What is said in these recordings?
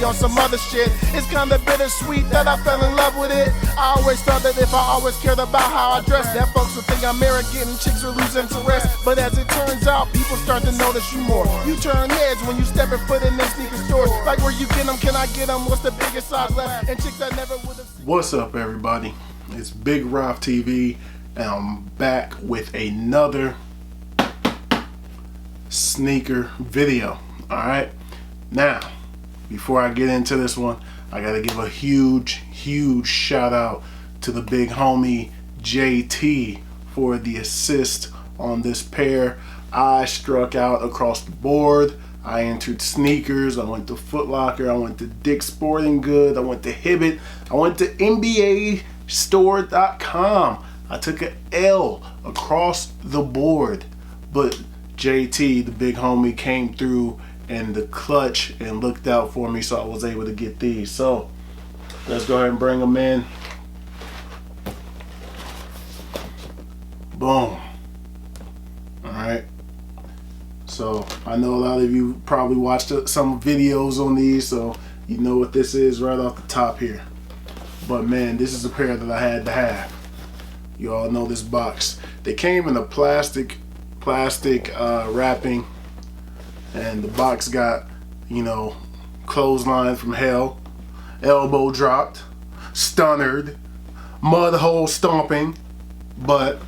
be on some other shit. It's kinda bittersweet that I fell in love with it. I always thought that if I always cared about how I dress, that folks would think I'm arrogant and chicks would lose interest. But as it turns out, people start to notice you more. You turn heads when you step and foot in them sneaker stores. Like where you get them, can I get them? What's the biggest size left? And chicks I never would have seen. What's up, everybody? It's Big Roth TV, and I'm back with another sneaker video. Alright, now before I get into this one, I gotta give a huge shout out to the big homie JT for the assist on this pair. I struck out across the board. I entered sneakers, I went to Foot Locker, I went to Dick's Sporting Goods, I went to Hibbett, I went to NBAstore.com. I took an L across the board, but JT, the big homie, came through in the clutch and looked out for me, so I was able to get these. So let's go ahead and bring them in. Boom. Alright. So I know a lot of you probably watched some videos on these, so you know what this is right off the top here. But man, this is a pair that I had to have. You all know this box. They came in a plastic wrapping, and the box got, you know, clothesline from hell, elbow dropped, stunnered, mud hole stomping, but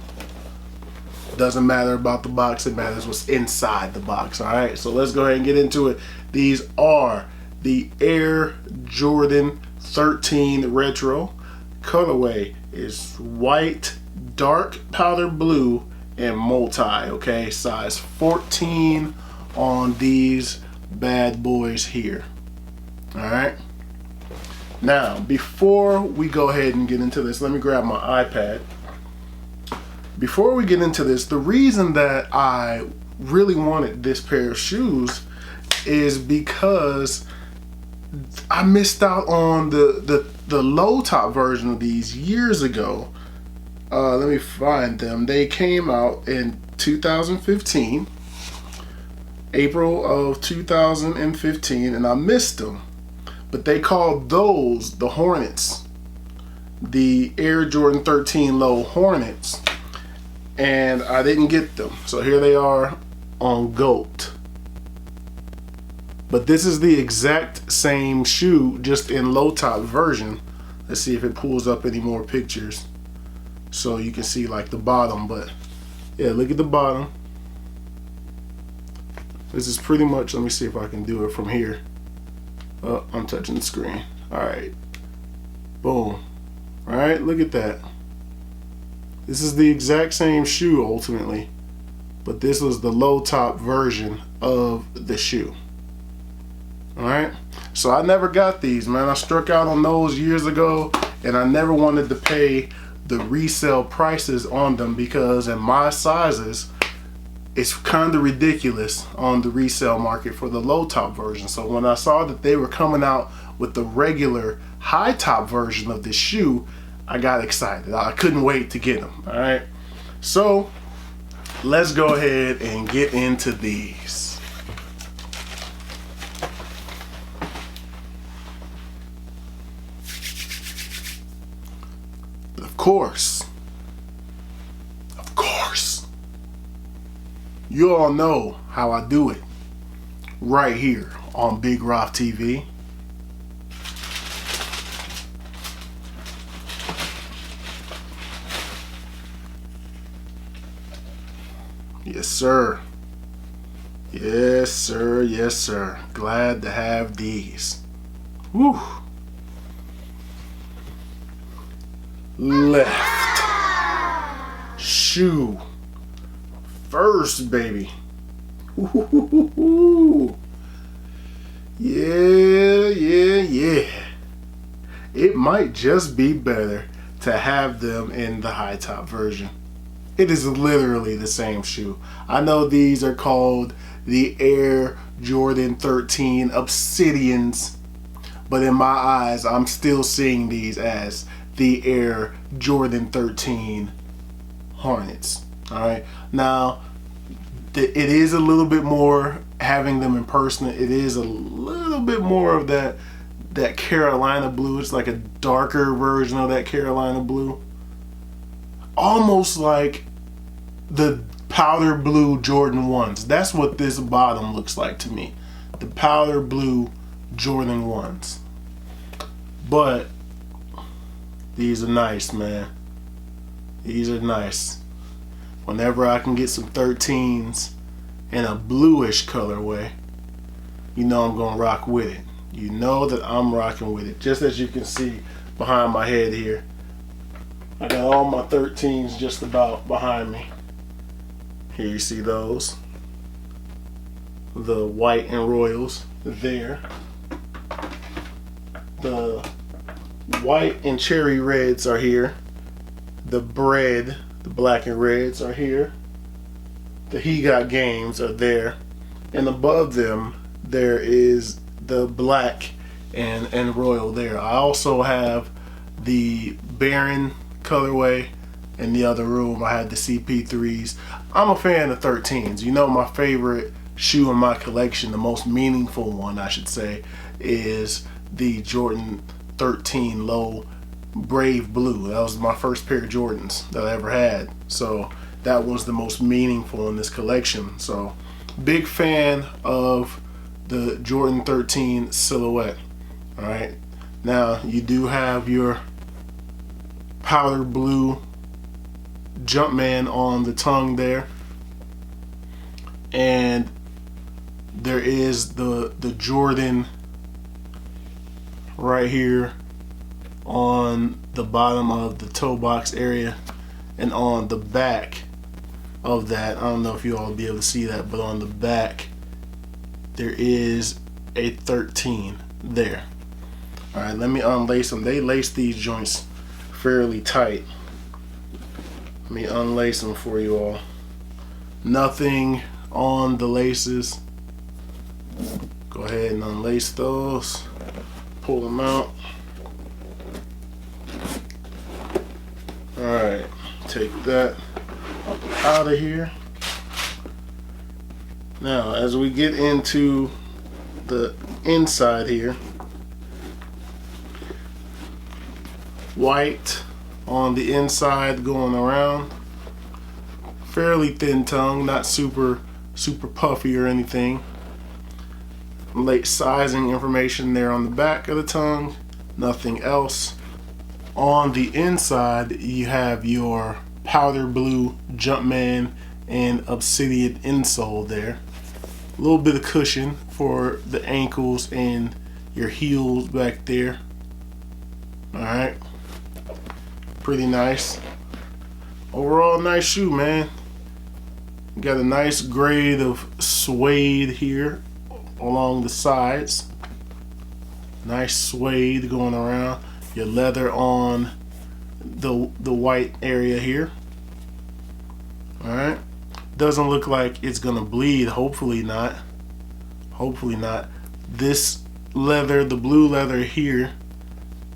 doesn't matter about the box, it matters what's inside the box. Alright, so let's go ahead and get into it. These are the Air Jordan 13 Retro. Colorway is white, dark powder blue, and multi. Okay, size 14 on these bad boys here. Alright, now before we go ahead and get into this, let me grab my iPad. Before we get into this, the reason that I really wanted this pair of shoes is because I missed out on the low top version of these years ago. Let me find them. They came out in 2015, April of 2015, and I missed them. But they called those the Hornets, the Air Jordan 13 Low Hornets. And I didn't get them, so here they are on GOAT. But this is the exact same shoe, just in low top version. Let's see if it pulls up any more pictures so you can see like the bottom. But yeah, look at the bottom. This is pretty much, let me see if I can do it from here. Oh, I'm touching the screen. Alright, boom. Alright, look at that. This is the exact same shoe ultimately, but this was the low top version of the shoe. Alright, so I never got these, man. I struck out on those years ago, and I never wanted to pay the resale prices on them because in my sizes, it's kind of ridiculous on the resale market for the low top version. So when I saw that they were coming out with the regular high top version of this shoe, I got excited. I couldn't wait to get them. All right, so let's go ahead and get into these. Of course, you all know how I do it right here on Big Roth TV. Yes, sir. Yes, sir. Yes, sir. Glad to have these. Woo. Left shoe first, baby. Ooh. Yeah. It might just be better to have them in the high top version. It is literally the same shoe. I know these are called the Air Jordan 13 Obsidians, but in my eyes, I'm still seeing these as the Air Jordan 13 Hornets. Alright, now it is a little bit more, having them in person, it is a little bit more of that that Carolina blue. It's like a darker version of that Carolina blue. Almost like the powder blue Jordan 1s. That's what this bottom looks like to me. The powder blue Jordan 1s. But these are nice, man. These are nice. Whenever I can get some 13s in a bluish colorway, you know I'm gonna rock with it. You know that I'm rocking with it. Just as you can see behind my head here, I got all my 13s just about behind me. Here you see those. The white and royals there. The white and cherry reds are here. The bread, the black and reds are here. The He Got Games are there. And above them, there is the black and royal there. I also have the Baron colorway. In the other room, I had the CP3s. I'm a fan of 13s. You know, my favorite shoe in my collection, the most meaningful one, I should say, is the Jordan 13 Low Brave Blue. That was my first pair of Jordans that I ever had. So that was the most meaningful in this collection. So big fan of the Jordan 13 silhouette. All right. Now you do have your powder blue Jumpman on the tongue there, and there is the Jordan right here on the bottom of the toe box area, and on the back of that, I don't know if you all will be able to see that, but on the back there is a 13 there. All right, let me unlace them. They lace these joints fairly tight. Let me unlace them for you all. Nothing on the laces. Go ahead and unlace those. Pull them out. Alright, take that out of here. Now, as we get into the inside here, white on the inside going around, fairly thin tongue, not super puffy or anything. Late sizing information there on the back of the tongue, nothing else. On the inside you have your powder blue Jumpman and Obsidian insole there. A little bit of cushion for the ankles and your heels back there. Alright, pretty nice. Overall, nice shoe, man. Got a nice grade of suede here along the sides. Nice suede going around. Your leather on the white area here. Alright. Doesn't look like it's gonna bleed. Hopefully not. Hopefully not. This leather, the blue leather here,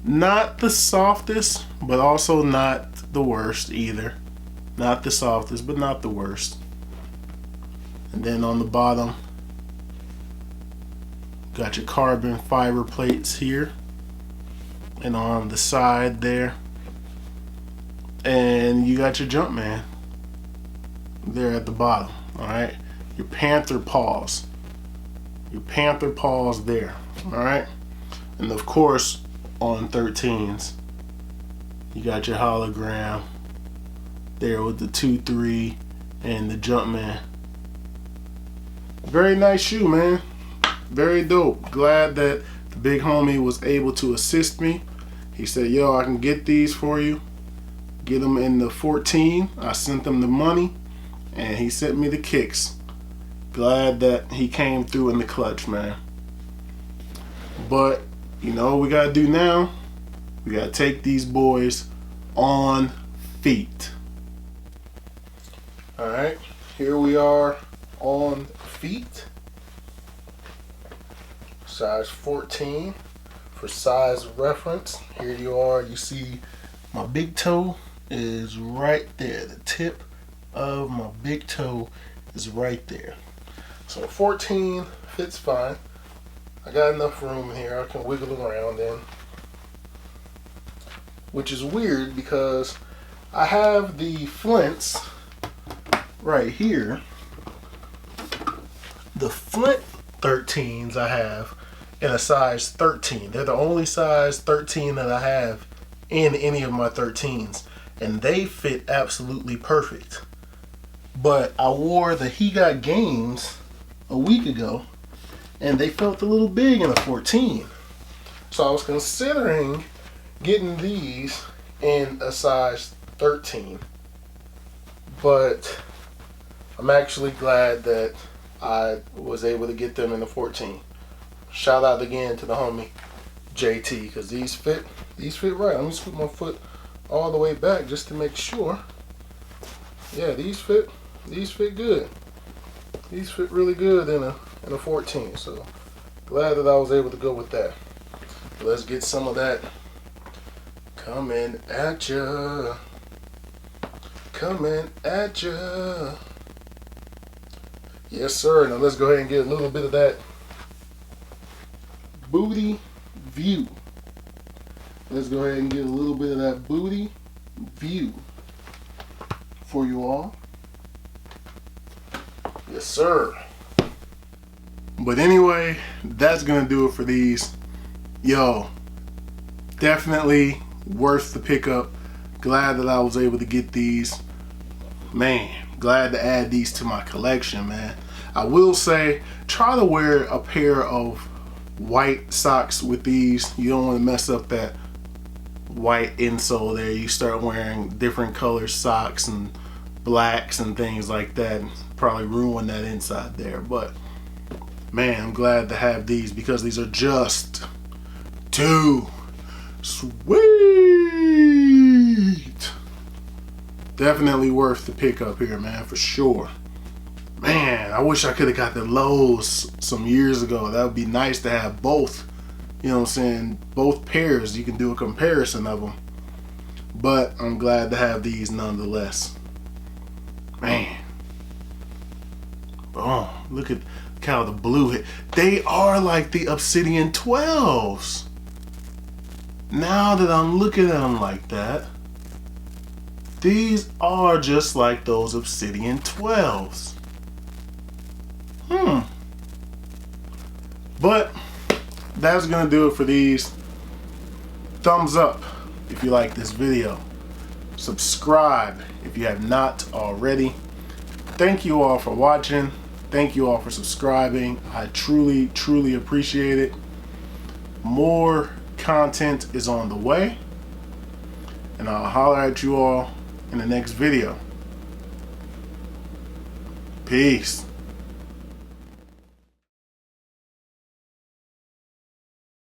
not the softest, but also not the worst either. Not the softest, but not the worst. And then on the bottom, got your carbon fiber plates here, and on the side there, and you got your Jumpman there at the bottom. Alright, your panther paws. Your panther paws there. Alright, and of course on 13s you got your hologram there with the 2-3 and the Jumpman. Very nice shoe, man. Very dope. Glad that the big homie was able to assist me. He said, yo, I can get these for you. Get them in the 14. I sent them the money and he sent me the kicks. Glad that he came through in the clutch, man. But you know what we gotta do now? We gotta take these boys on feet. Alright, here we are on feet. Size 14 for size reference. Here you are. You see my big toe is right there. The tip of my big toe is right there. So 14 fits fine. I got enough room in here. I can wiggle around in. Which is weird because I have the flints right here. The Flint 13s I have in a size 13. They're the only size 13 that I have in any of my 13s. And they fit absolutely perfect. But I wore the He Got Games a week ago, and they felt a little big in a 14. So I was considering getting these in a size 13. But I'm actually glad that I was able to get them in the 14. Shout out again to the homie JT, because these fit right. Let me scoot my foot all the way back just to make sure. Yeah, these fit good. These fit really good in a 14. So glad that I was able to go with that. Let's get some of that coming at ya. Coming at ya. Yes, sir. Now let's go ahead and get a little bit of that booty view. Let's go ahead and get a little bit of that booty view for you all. Yes, sir. But anyway, that's going to do it for these. Yo, definitely worth the pickup. Glad that I was able to get these. Man, glad to add these to my collection, man. I will say, try to wear a pair of white socks with these. You don't want to mess up that white insole there. You start wearing different color socks and blacks and things like that, probably ruin that inside there. But man, I'm glad to have these because these are just too sweet. Definitely worth the pickup here, man, for sure. Man, I wish I could have got the lows some years ago. That would be nice to have both. You know what I'm saying? Both pairs. You can do a comparison of them. But I'm glad to have these nonetheless. Man. Oh, look at how the blue hit. They are like the Obsidian 12s. Now that I'm looking at them like that, these are just like those Obsidian 12s. But that's gonna do it for these. Thumbs up if you like this video. Subscribe if you have not already. Thank you all for watching. Thank you all for subscribing. I truly appreciate it. More content is on the way, and I'll holler at you all in the next video. Peace.